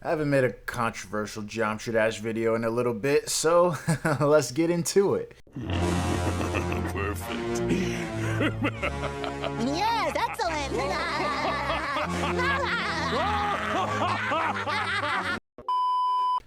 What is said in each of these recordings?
I haven't made a controversial Geometry Dash video in a little bit, so let's get into it. Perfect. Yes, excellent.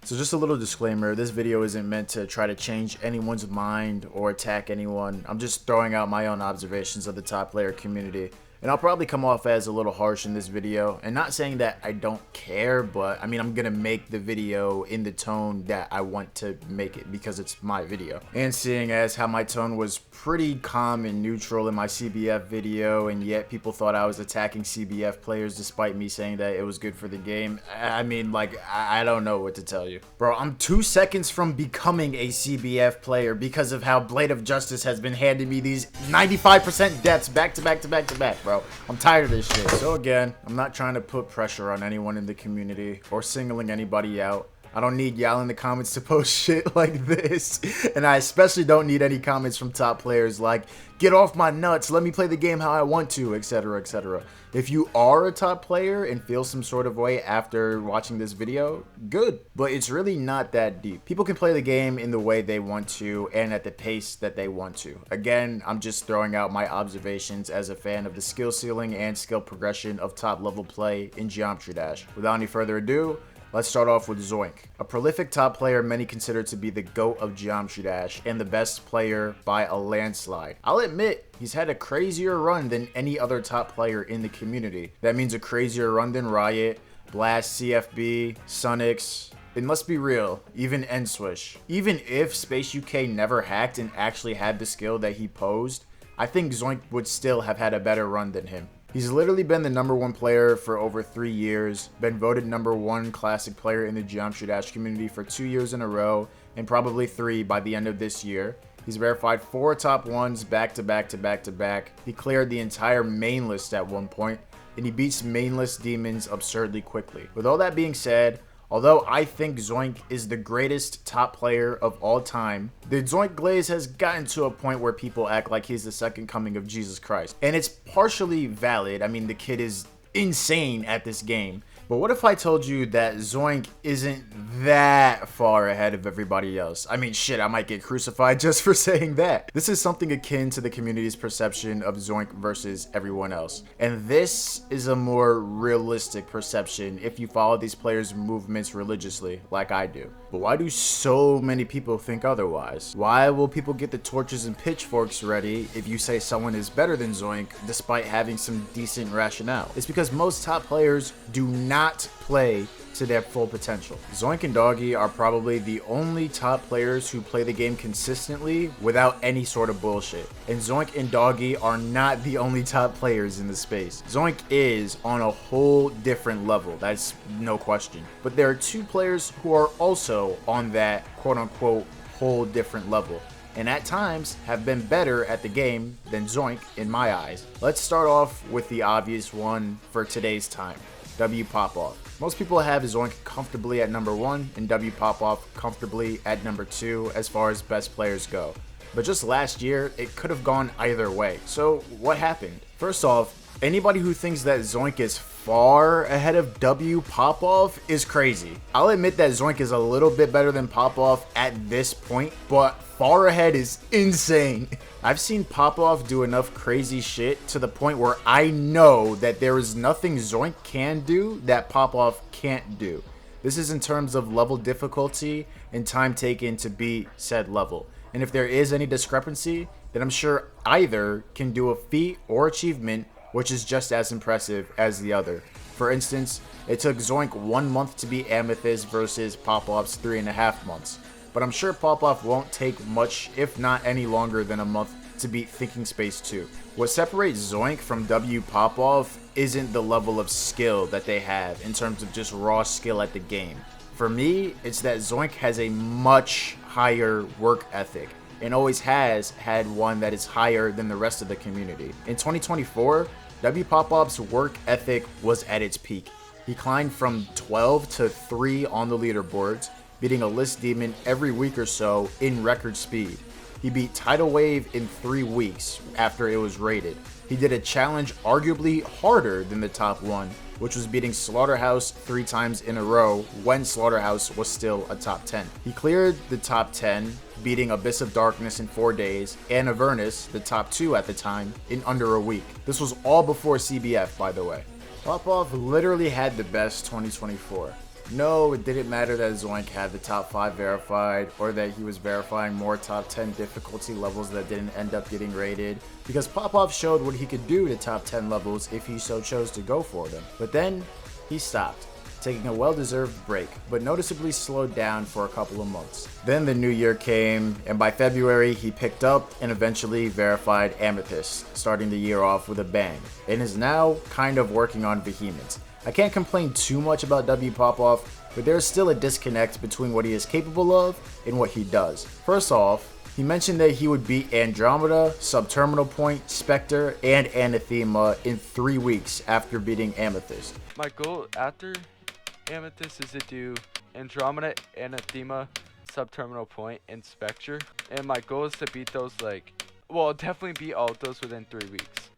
So just a little disclaimer, this video isn't meant to try to change anyone's mind or attack anyone. I'm just throwing out my own observations of the top player community. And I'll probably come off as a little harsh in this video, and not saying that I don't care, but I mean, I'm gonna make the video in the tone that I want to make it because it's my video. And seeing as how my tone was pretty calm and neutral in my CBF video, and yet people thought I was attacking CBF players despite me saying that it was good for the game, I mean, like, I don't know what to tell you. Bro, I'm 2 seconds from becoming a CBF player because of how Blade of Justice has been handing me these 95% deaths back to back to back to back, bro. I'm tired of this shit. So again, I'm not trying to put pressure on anyone in the community or singling anybody out. I don't need y'all in the comments to post shit like this. And I especially don't need any comments from top players like, get off my nuts, let me play the game how I want to, etc, etc. If you are a top player and feel some sort of way after watching this video, good. But it's really not that deep. People can play the game in the way they want to and at the pace that they want to. Again, I'm just throwing out my observations as a fan of the skill ceiling and skill progression of top level play in Geometry Dash. Without any further ado, let's start off with Zoink, a prolific top player many consider to be the GOAT of Geometry Dash and the best player by a landslide. I'll admit, he's had a crazier run than any other top player in the community. That means a crazier run than Riot, Blast, CFB, Sunix, and let's be real, even Nswish. Even if Space UK never hacked and actually had the skill that he posed, I think Zoink would still have had a better run than him. He's literally been the #1 player for over 3 years, been voted #1 classic player in the Geometry Dash community for 2 years in a row, and probably 3 by the end of this year. He's verified 4 top 1s back to back to back to back. He cleared the entire main list at one point, and he beats main list demons absurdly quickly. With all that being said, although I think Zoink is the greatest top player of all time, the Zoink glaze has gotten to a point where people act like he's the second coming of Jesus Christ. And it's partially valid. I mean, the kid is insane at this game. But what if I told you that Zoink isn't that far ahead of everybody else? I mean, shit, I might get crucified just for saying that. This is something akin to the community's perception of Zoink versus everyone else. And this is a more realistic perception if you follow these players' movements religiously, like I do. But why do so many people think otherwise? Why will people get the torches and pitchforks ready if you say someone is better than Zoink despite having some decent rationale? It's because most top players do not play to their full potential. Zoink and Doggy are probably the only top players who play the game consistently without any sort of bullshit. And Zoink and Doggy are not the only top players in the space. Zoink is on a whole different level, that's no question. But there are 2 players who are also on that quote-unquote whole different level, and at times have been better at the game than Zoink in my eyes. Let's start off with the obvious one for today's time. W Popoff. Most people have Zoink comfortably at #1 and W Popoff comfortably at #2 as far as best players go. But just last year, it could have gone either way. So what happened? First off, anybody who thinks that Zoink is far ahead of W Popoff is crazy. I'll admit that Zoink is a little bit better than Popoff at this point, but far ahead is insane. I've seen Popoff do enough crazy shit to the point where I know that there is nothing Zoink can do that Popoff can't do. This is in terms of level difficulty and time taken to beat said level. And if there is any discrepancy, then I'm sure either can do a feat or achievement which is just as impressive as the other. For instance, it took Zoink 1 month to beat Amethyst versus Popoff's 3.5 months. But I'm sure Popoff won't take much, if not any longer than a month to beat Thinking Space 2. What separates Zoink from W Popoff isn't the level of skill that they have in terms of just raw skill at the game. For me, it's that Zoink has a much higher work ethic and always has had one that is higher than the rest of the community. In 2024, W Popoff's work ethic was at its peak. He climbed from 12 to 3 on the leaderboards, beating a list demon every week or so in record speed. He beat Tidal Wave in 3 weeks after it was rated. He did a challenge arguably harder than the top one, which was beating Slaughterhouse 3 times in a row when Slaughterhouse was still a top 10. He cleared the top 10, beating Abyss of Darkness in 4 days, and Avernus, the top 2 at the time, in under a week. This was all before CBF, by the way. Popoff literally had the best 2024. No, it didn't matter that Zoink had the top 5 verified, or that he was verifying more top 10 difficulty levels that didn't end up getting rated, because Popoff showed what he could do to top 10 levels if he so chose to go for them. But then, he stopped, taking a well-deserved break, but noticeably slowed down for a couple of months. Then the new year came, and by February he picked up and eventually verified Amethyst, starting the year off with a bang, and is now kind of working on Vehement. I can't complain too much about W Popoff, but there is still a disconnect between what he is capable of and what he does. First off, he mentioned that he would beat Andromeda, Subterminal Point, Spectre, and Anathema in 3 weeks after beating Amethyst. My goal after Amethyst is to do Andromeda, Anathema, Subterminal Point, and Spectre. And my goal is to beat those definitely beat all of those within 3 weeks.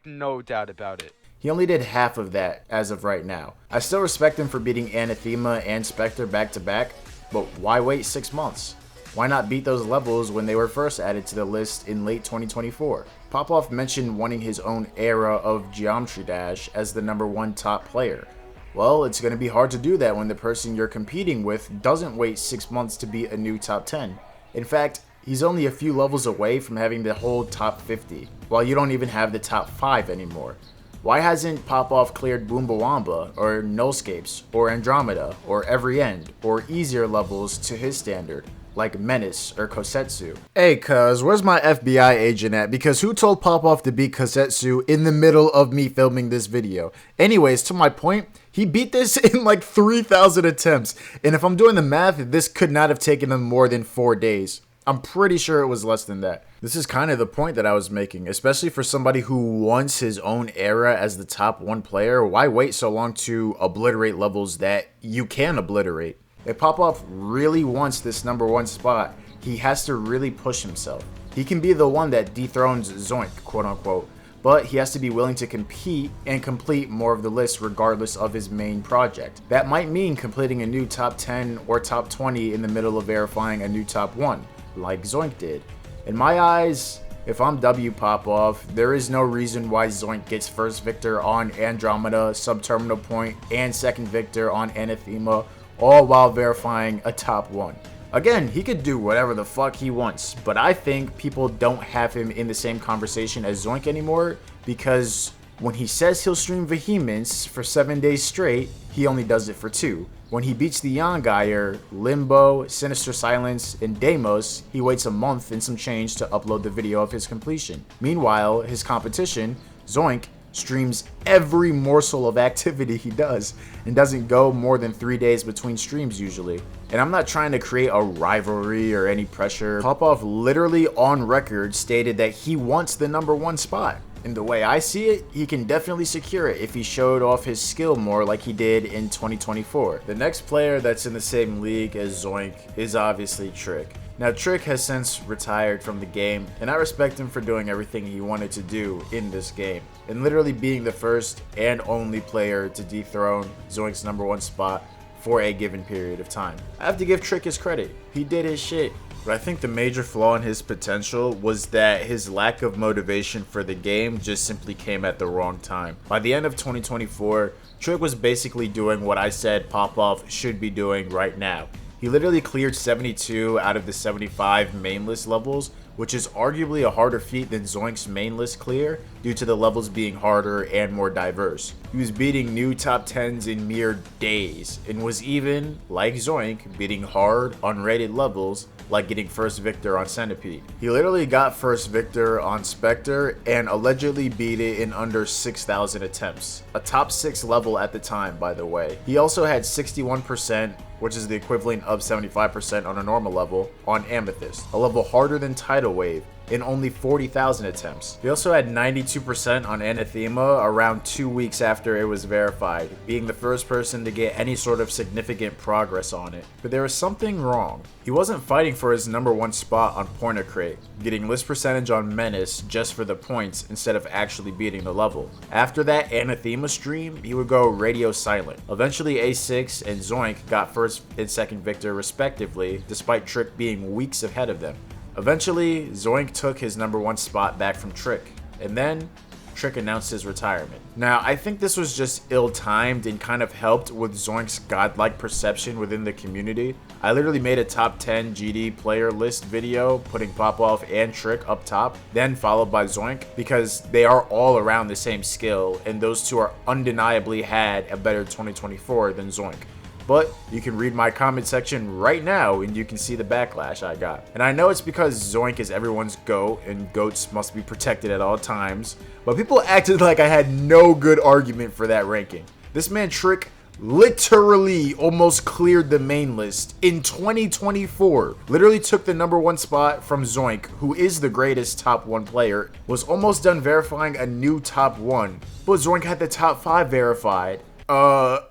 No doubt about it. He only did half of that as of right now. I still respect him for beating Anathema and Spectre back to back, but why wait 6 months? Why not beat those levels when they were first added to the list in late 2024? Popoff mentioned wanting his own era of Geometry Dash as the #1 top player. Well, it's going to be hard to do that when the person you're competing with doesn't wait 6 months to beat a new top 10. In fact, he's only a few levels away from having the whole top 50, while you don't even have the top 5 anymore. Why hasn't Popoff cleared Boombawamba, or Nullscapes, or Andromeda, or Every End, or easier levels to his standard, like Menace or Kosetsu? Hey cuz, where's my FBI agent at? Because who told Popoff to beat Kosetsu in the middle of me filming this video? Anyways, to my point, he beat this in 3,000 attempts, and if I'm doing the math, this could not have taken him more than 4 days. I'm pretty sure it was less than that. This is kind of the point that I was making, especially for somebody who wants his own era as the top 1 player. Why wait so long to obliterate levels that you can obliterate? If Popoff really wants this #1 spot, he has to really push himself. He can be the one that dethrones Zoink, quote unquote, but he has to be willing to compete and complete more of the list regardless of his main project. That might mean completing a new top 10 or top 20 in the middle of verifying a new top 1. Like Zoink did. In my eyes, if I'm W Popoff, there is no reason why Zoink gets first victor on Andromeda, Subterminal Point, and second victor on Anathema, all while verifying a top 1. Again, he could do whatever the fuck he wants, but I think people don't have him in the same conversation as Zoink anymore, because when he says he'll stream Vehemence for 7 days straight, he only does it for 2. When he beats the Yongayer, Limbo, Sinister Silence, and Deimos, he waits a month and some change to upload the video of his completion. Meanwhile, his competition, Zoink, streams every morsel of activity he does, and doesn't go more than 3 days between streams usually. And I'm not trying to create a rivalry or any pressure. Popoff literally on record stated that he wants the #1 spot. And the way I see it, he can definitely secure it if he showed off his skill more like he did in 2024. The next player that's in the same league as Zoink is obviously Trick. Now Trick has since retired from the game, and I respect him for doing everything he wanted to do in this game, and literally being the first and only player to dethrone Zoink's #1 spot for a given period of time. I have to give Trick his credit. He did his shit. But I think the major flaw in his potential was that his lack of motivation for the game just simply came at the wrong time. By the end of 2024, Trick was basically doing what I said Popoff should be doing right now. He literally cleared 72 out of the 75 main list levels, which is arguably a harder feat than Zoink's main list clear due to the levels being harder and more diverse. He was beating new top 10s in mere days, and was even, like Zoink, beating hard, unrated levels like getting first victor on Centipede. He literally got first victor on Spectre and allegedly beat it in under 6,000 attempts. A top 6 level at the time, by the way. He also had 61%, which is the equivalent of 75% on a normal level, on Amethyst, a level harder than Tidal Wave, in only 40,000 attempts. He also had 92% on Anathema around 2 weeks after it was verified, being the first person to get any sort of significant progress on it. But there was something wrong. He wasn't fighting for his #1 spot on Pointer Crate, getting list percentage on Menace just for the points instead of actually beating the level. After that Anathema stream, he would go radio silent. Eventually A6 and Zoink got first and second victor respectively, despite Trick being weeks ahead of them. Eventually, Zoink took his #1 spot back from Trick, and then Trick announced his retirement. Now, I think this was just ill-timed and kind of helped with Zoink's godlike perception within the community. I literally made a top 10 GD player list video, putting Popoff and Trick up top, then followed by Zoink, because they are all around the same skill, and those two are undeniably had a better 2024 than Zoink. But you can read my comment section right now and you can see the backlash I got. And I know it's because Zoink is everyone's GOAT and GOATs must be protected at all times, but people acted like I had no good argument for that ranking. This man Trick literally almost cleared the main list in 2024. Literally took the #1 spot from Zoink, who is the greatest top 1 player, was almost done verifying a new top 1, but Zoink had the top 5 verified.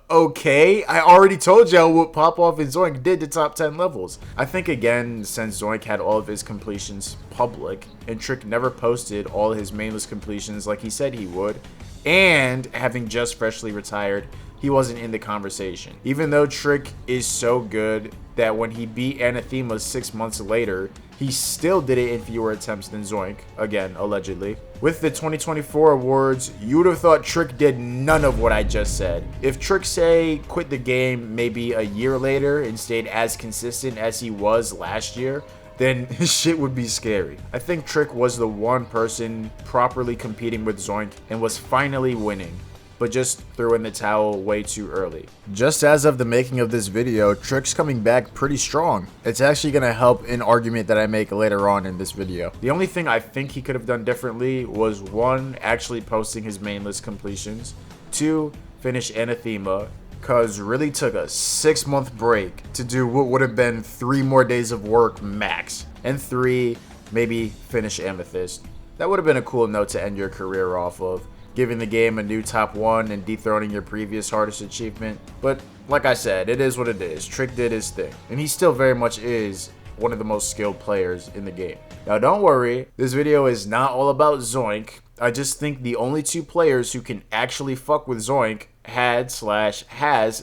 Okay, I already told y'all what Popoff and Zoink did to top 10 levels. I think again, since Zoink had all of his completions public, and Trick never posted all his mainless completions like he said he would, and having just freshly retired, he wasn't in the conversation. Even though Trick is so good that when he beat Anathema 6 months later, he still did it in fewer attempts than Zoink, again, allegedly. With the 2024 awards, you would have thought Trick did none of what I just said. If Trick, say, quit the game maybe a year later and stayed as consistent as he was last year, then his shit would be scary. I think Trick was the one person properly competing with Zoink and was finally winning, but just threw in the towel way too early. Just as of the making of this video, Trick's coming back pretty strong. It's actually going to help an argument that I make later on in this video. The only thing I think he could have done differently was 1, actually posting his main list completions, 2, finish Anathema, cause really took a 6-month break to do what would have been 3 more days of work max, and 3, maybe finish Amethyst. That would have been a cool note to end your career off of, giving the game a new top 1 and dethroning your previous hardest achievement. But like I said, it is what it is. Trick did his thing, and he still very much is one of the most skilled players in the game. Now don't worry, this video is not all about Zoink. I just think the only 2 players who can actually fuck with Zoink has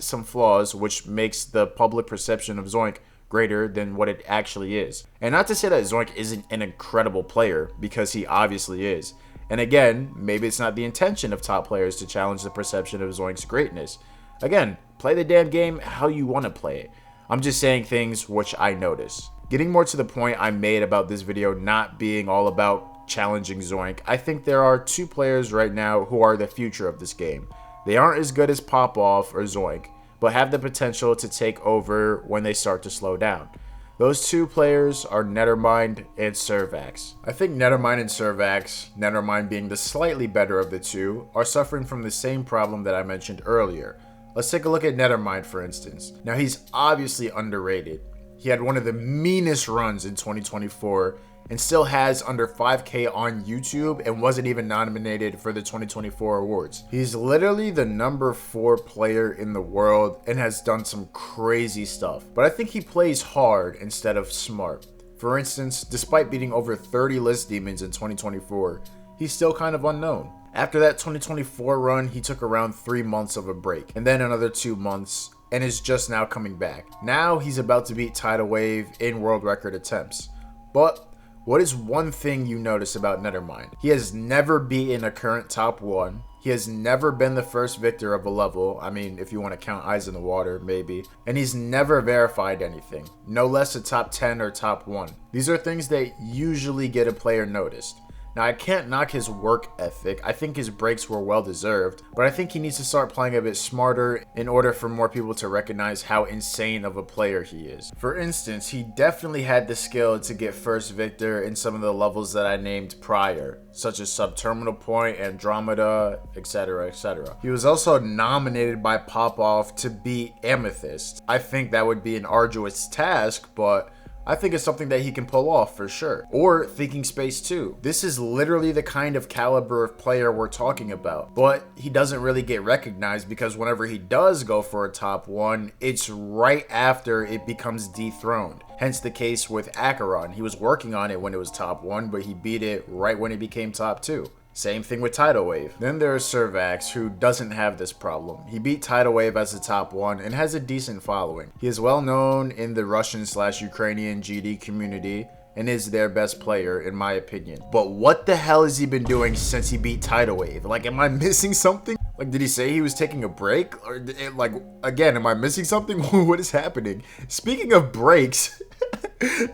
some flaws, which makes the public perception of Zoink greater than what it actually is. And not to say that Zoink isn't an incredible player, because he obviously is. And again, maybe it's not the intention of top players to challenge the perception of Zoink's greatness. Again, play the damn game how you want to play it. I'm just saying things which I notice. Getting more to the point I made about this video not being all about challenging Zoink, I think there are 2 players right now who are the future of this game. They aren't as good as Popoff or Zoink, but have the potential to take over when they start to slow down. Those 2 players are Nethermind and Servax. I think Nethermind and Servax, Nethermind being the slightly better of the 2, are suffering from the same problem that I mentioned earlier. Let's take a look at Nethermind for instance. Now he's obviously underrated. He had one of the meanest runs in 2024 and still has under 5K on YouTube and wasn't even nominated for the 2024 awards. He's literally the #4 player in the world and has done some crazy stuff, but I think he plays hard instead of smart. For instance, despite beating over 30 list demons in 2024, he's still kind of unknown. After that 2024 run, he took around 3 months of a break, and then another 2 months, and is just now coming back. Now he's about to beat Tidal Wave in world record attempts. But what is one thing you notice about Nethermind? He has never beaten a current top 1. He has never been the first victor of a level. I mean, if you want to count Eyes in the Water, maybe. And he's never verified anything. No less a top 10 or top 1. These are things that usually get a player noticed. Now, I can't knock his work ethic. I think his breaks were well deserved, but I think he needs to start playing a bit smarter in order for more people to recognize how insane of a player he is. For instance, he definitely had the skill to get first victor in some of the levels that I named prior, such as Subterminal Point, Andromeda, etc, etc. He was also nominated by Popoff to beat Amethyst. I think that would be an arduous task, but I think it's something that he can pull off for sure. Or Thinking Space 2. This is literally the kind of caliber of player we're talking about. But he doesn't really get recognized because whenever he does go for a top 1, it's right after it becomes dethroned. Hence the case with Acheron. He was working on it when it was top 1, but he beat it right when it became top 2. Same thing with Tidal Wave. Then there's Servax, who doesn't have this problem. He beat Tidal Wave as a top 1 and has a decent following. He is well known in the Russian/Ukrainian GD community and is their best player in my opinion. But what the hell has he been doing since he beat Tidal Wave? Like, am I missing something? Like, did he say he was taking a break? Or like, again, am I missing something? What is happening? Speaking of breaks,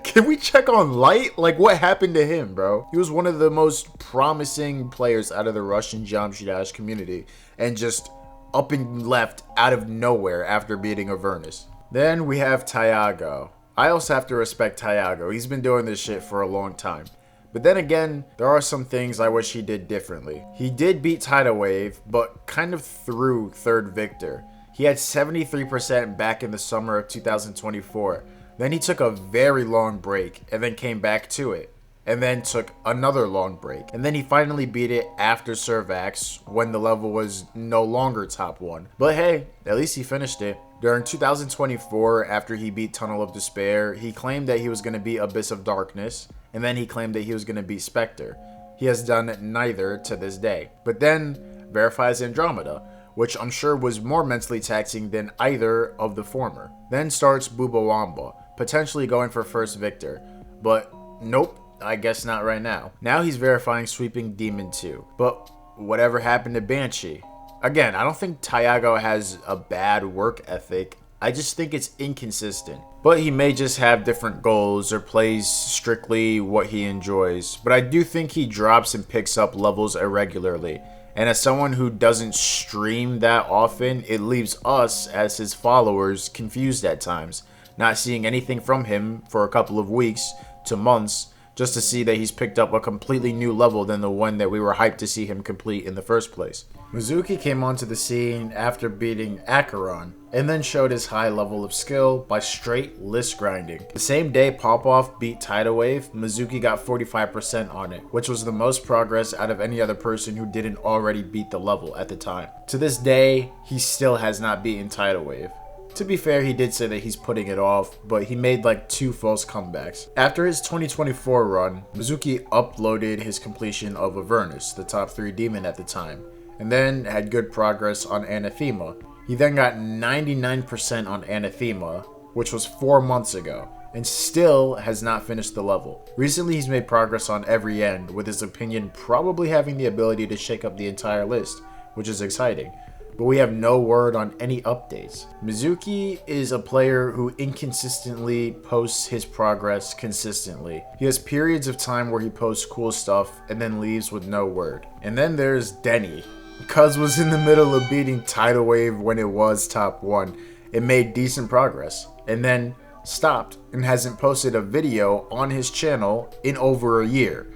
can we check on Light? Like, what happened to him, bro? He was one of the most promising players out of the Russian Geometry Dash community and just up and left out of nowhere after beating Avernus. Then we have Tiago. I also have to respect Tiago. He's been doing this shit for a long time. But then again, there are some things I wish he did differently. He did beat Tidal Wave, but kind of through third Victor. He had 73% back in the summer of 2024. Then he took a very long break and then came back to it. And then took another long break. And then he finally beat it after Servax when the level was no longer top 1. But hey, at least he finished it. During 2024, after he beat Tunnel of Despair, he claimed that he was going to beat Abyss of Darkness. And then he claimed that he was going to beat Spectre. He has done neither to this day. But then verifies Andromeda, which I'm sure was more mentally taxing than either of the former. Then starts Bubawamba, potentially going for first Victor. But nope. I guess not right now. Now he's verifying Sweeping Demon 2. But whatever happened to Banshee? Again, I don't think Tiago has a bad work ethic. I just think it's inconsistent. But he may just have different goals or plays strictly what he enjoys. But I do think he drops and picks up levels irregularly. And as someone who doesn't stream that often, it leaves us as his followers confused at times. Not seeing anything from him for a couple of weeks to months, just to see that he's picked up a completely new level than the one that we were hyped to see him complete in the first place. Mizuki came onto the scene after beating Acheron, and then showed his high level of skill by straight list grinding. The same day Popoff beat Tidal Wave, Mizuki got 45% on it, which was the most progress out of any other person who didn't already beat the level at the time. To this day, he still has not beaten Tidal Wave. To be fair, he did say that he's putting it off, but he made like 2 false comebacks. After his 2024 run, Mizuki uploaded his completion of Avernus, the top 3 demon at the time, and then had good progress on Anathema. He then got 99% on Anathema, which was 4 months ago, and still has not finished the level. Recently he's made progress on every end, with his opinion probably having the ability to shake up the entire list, which is exciting. But we have no word on any updates. Mizuki is a player who inconsistently posts his progress consistently. He has periods of time where he posts cool stuff and then leaves with no word. And then there's Denny. Cuz was in the middle of beating Tidal Wave when it was top 1. It made decent progress and then stopped and hasn't posted a video on his channel in over a year.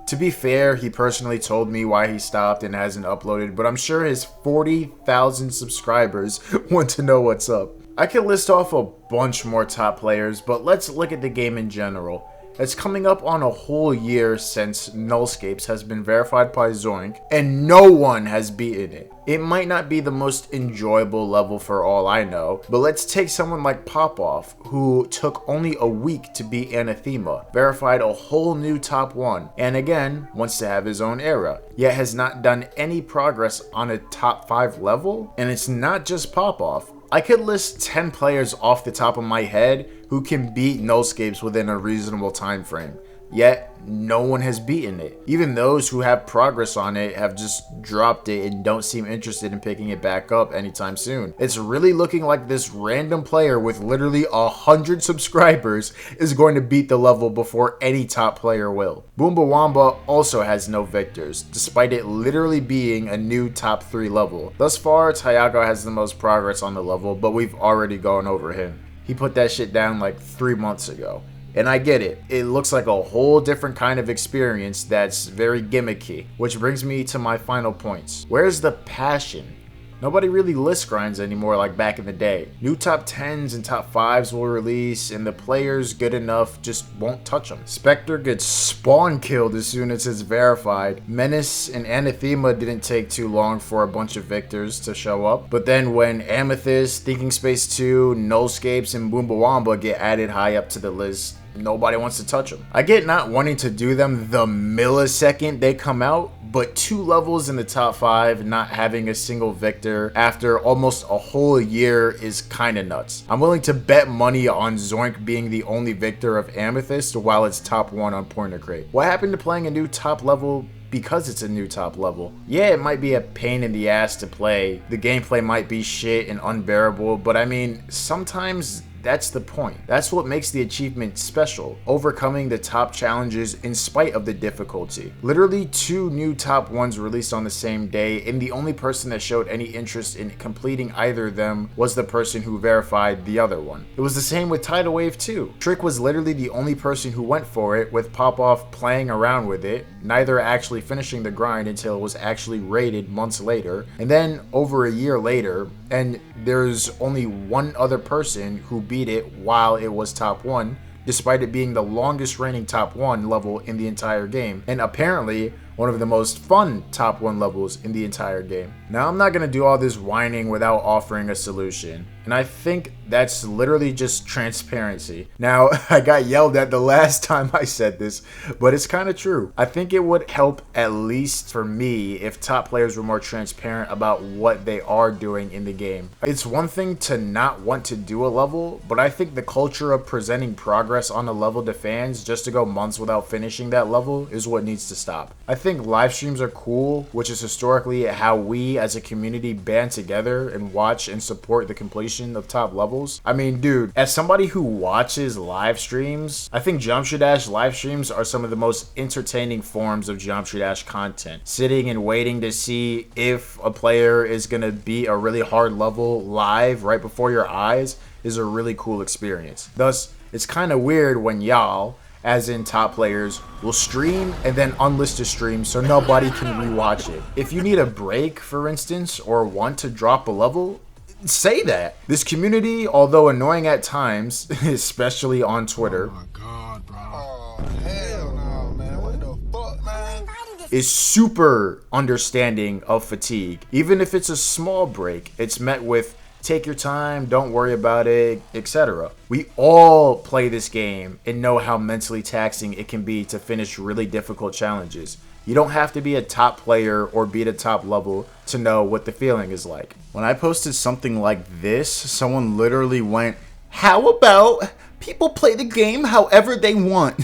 To be fair, he personally told me why he stopped and hasn't uploaded, but I'm sure his 40,000 subscribers want to know what's up. I could list off a bunch more top players, but let's look at the game in general. It's coming up on a whole year since Nullscapes has been verified by Zoink, and no one has beaten it. It might not be the most enjoyable level for all I know, but let's take someone like Popoff, who took only a week to beat Anathema, verified a whole new top 1, and again, wants to have his own era, yet has not done any progress on a top 5 level. And it's not just Popoff. I could list 10 players off the top of my head who can beat Nullscapes within a reasonable time frame, yet no one has beaten it. Even those who have progress on it have just dropped it and don't seem interested in picking it back up anytime soon. It's really looking like this random player with literally 100 subscribers is going to beat the level before any top player will. Boombawamba also has no victors, despite it literally being a new top 3 level. Thus far, Tiago has the most progress on the level, but we've already gone over him. He put that shit down like 3 months ago. And I get it. It looks like a whole different kind of experience that's very gimmicky. Which brings me to my final points. Where's the passion? Nobody really list grinds anymore like back in the day. New top 10s and top 5s will release, and the players good enough just won't touch them. Spectre gets spawn killed as soon as it's verified. Menace and Anathema didn't take too long for a bunch of victors to show up, but then when Amethyst, Thinking Space 2, Nullscapes, and Boombawamba get added high up to the list, nobody wants to touch them. I get not wanting to do them the millisecond they come out, but 2 levels in the top 5 not having a single victor after almost a whole year is kinda nuts. I'm willing to bet money on Zoink being the only victor of Amethyst while it's top 1 on Pointer Crate. What happened to playing a new top level because it's a new top level? Yeah, it might be a pain in the ass to play. The gameplay might be shit and unbearable, but I mean, sometimes that's the point. That's what makes the achievement special, overcoming the top challenges in spite of the difficulty. Literally 2 new top 1s released on the same day, and the only person that showed any interest in completing either of them was the person who verified the other one. It was the same with Tidal Wave 2. Trick was literally the only person who went for it, with Popoff playing around with it, neither actually finishing the grind until it was actually rated months later, and then over a year later, and there's only one other person who beat it while it was top 1, despite it being the longest reigning top 1 level in the entire game, and apparently one of the most fun top 1 levels in the entire game. Now, I'm not gonna do all this whining without offering a solution, and I think that's literally just transparency. Now, I got yelled at the last time I said this, but it's kind of true. I think it would help, at least for me, if top players were more transparent about what they are doing in the game. It's one thing to not want to do a level, but I think the culture of presenting progress on a level to fans just to go months without finishing that level is what needs to stop. I think live streams are cool, which is historically how we as a community band together and watch and support the completion of top levels. I mean, dude, as somebody who watches live streams, I think Geometry Dash live streams are some of the most entertaining forms of Geometry Dash content. Sitting and waiting to see if a player is gonna beat a really hard level live right before your eyes is a really cool experience. Thus, it's kind of weird when y'all, as in top players, will stream and then unlist a stream so nobody can rewatch it. If you need a break, for instance, or want to drop a level, say that. This community, although annoying at times, especially on Twitter, oh my God, bro. Oh, hell no, man. What the fuck, man? Is super understanding of fatigue. Even if it's a small break, it's met with take your time, don't worry about it, etc. We all play this game and know how mentally taxing it can be to finish really difficult challenges. You don't have to be a top player or beat a top level to know what the feeling is like. When I posted something like this, someone literally went, "How about people play the game however they want?"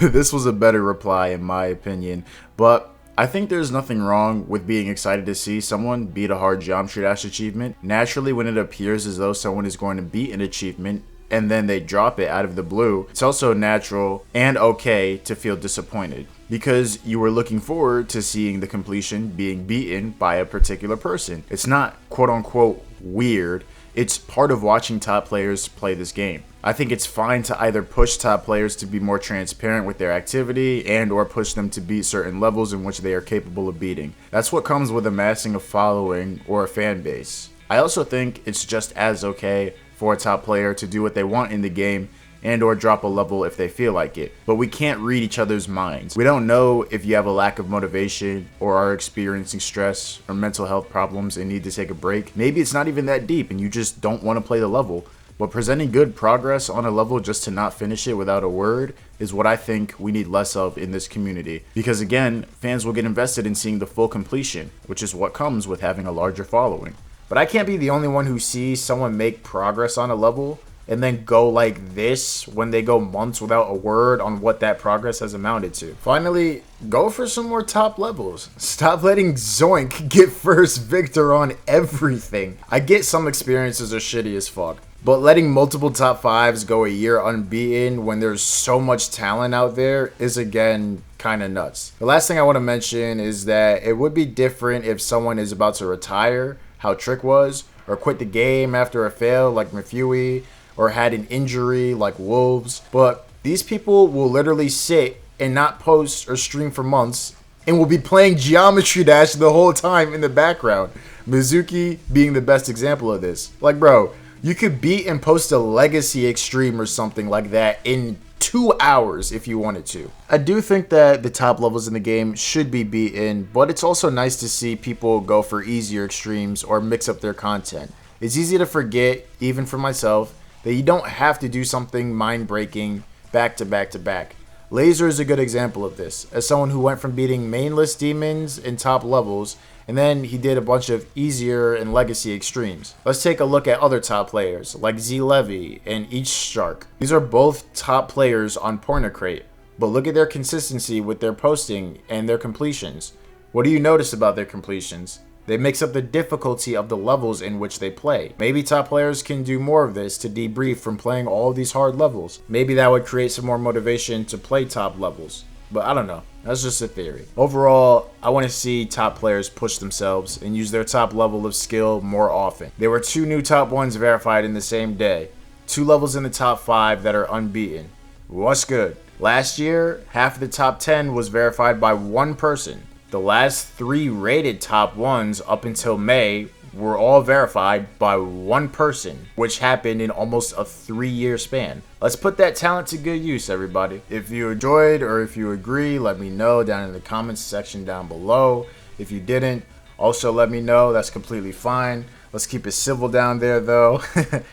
This was a better reply in my opinion, but I think there's nothing wrong with being excited to see someone beat a hard Geometry Dash achievement. Naturally, when it appears as though someone is going to beat an achievement and then they drop it out of the blue, it's also natural and okay to feel disappointed because you were looking forward to seeing the completion being beaten by a particular person. It's not quote unquote weird. It's part of watching top players play this game. I think it's fine to either push top players to be more transparent with their activity and or push them to beat certain levels in which they are capable of beating. That's what comes with amassing a following or a fan base. I also think it's just as okay for a top player to do what they want in the game and or drop a level if they feel like it. But we can't read each other's minds. We don't know if you have a lack of motivation or are experiencing stress or mental health problems and need to take a break. Maybe it's not even that deep and you just don't want to play the level. But presenting good progress on a level just to not finish it without a word is what I think we need less of in this community. Because again, fans will get invested in seeing the full completion, which is what comes with having a larger following. But I can't be the only one who sees someone make progress on a level and then go like this when they go months without a word on what that progress has amounted to. Finally, go for some more top levels. Stop letting Zoink get first victor on everything. I get some experiences are shitty as fuck, but letting multiple top 5s go a year unbeaten when there's so much talent out there is again kind of nuts. The last thing I want to mention is that it would be different if someone is about to retire, how Trick was, or quit the game after a fail like Mifui, or had an injury like Wolves, but these people will literally sit and not post or stream for months and will be playing Geometry Dash the whole time in the background. Mizuki being the best example of this. Like, bro, you could beat and post a legacy extreme or something like that in 2 hours if you wanted to. I do think that the top levels in the game should be beaten, but it's also nice to see people go for easier extremes or mix up their content. It's easy to forget, even for myself, that you don't have to do something mind-breaking back to back to back. Laser is a good example of this, as someone who went from beating mainless demons in top levels, and then he did a bunch of easier and legacy extremes. Let's take a look at other top players, like Z-Levy and Each Shark. These are both top players on Pornocrate, but look at their consistency with their posting and their completions. What do you notice about their completions? They mix up the difficulty of the levels in which they play. Maybe top players can do more of this to debrief from playing all of these hard levels. Maybe that would create some more motivation to play top levels. But I don't know. That's just a theory. Overall, I want to see top players push themselves and use their top level of skill more often. There were 2 new top 1s verified in the same day. 2 levels in the top 5 that are unbeaten. What's good? Last year, half of the top 10 was verified by 1 person. The last 3 rated top 1s up until May were all verified by 1 person, which happened in almost a 3-year span. Let's put that talent to good use, everybody. If you enjoyed or if you agree, let me know down in the comments section down below. If you didn't, also let me know. That's completely fine. Let's keep it civil down there, though.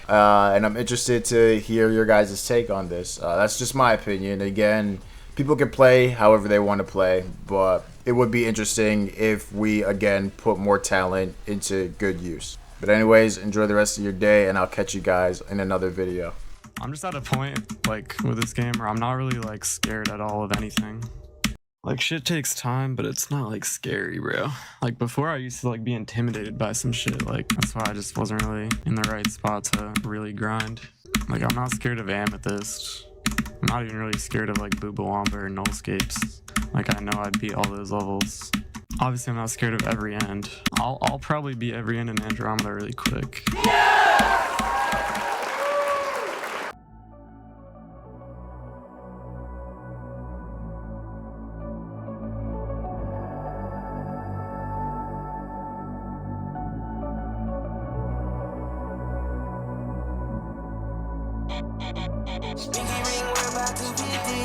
And I'm interested to hear your guys' take on this. That's just my opinion. Again, people can play however they want to play, but it would be interesting if we, again, put more talent into good use. But anyways, enjoy the rest of your day, and I'll catch you guys in another video. I'm just at a point, like, with this game where I'm not really, like, scared at all of anything. Like, shit takes time, but it's not, like, scary, bro. Like, before I used to, like, be intimidated by some shit. Like, that's why I just wasn't really in the right spot to really grind. Like, I'm not scared of Amethyst. I'm not even really scared of, like, Boobawamba or Nullscapes. Like, I know I'd beat all those levels. Obviously, I'm not scared of every end. I'll probably beat every end in Andromeda really quick. Pinky ring, we're about to be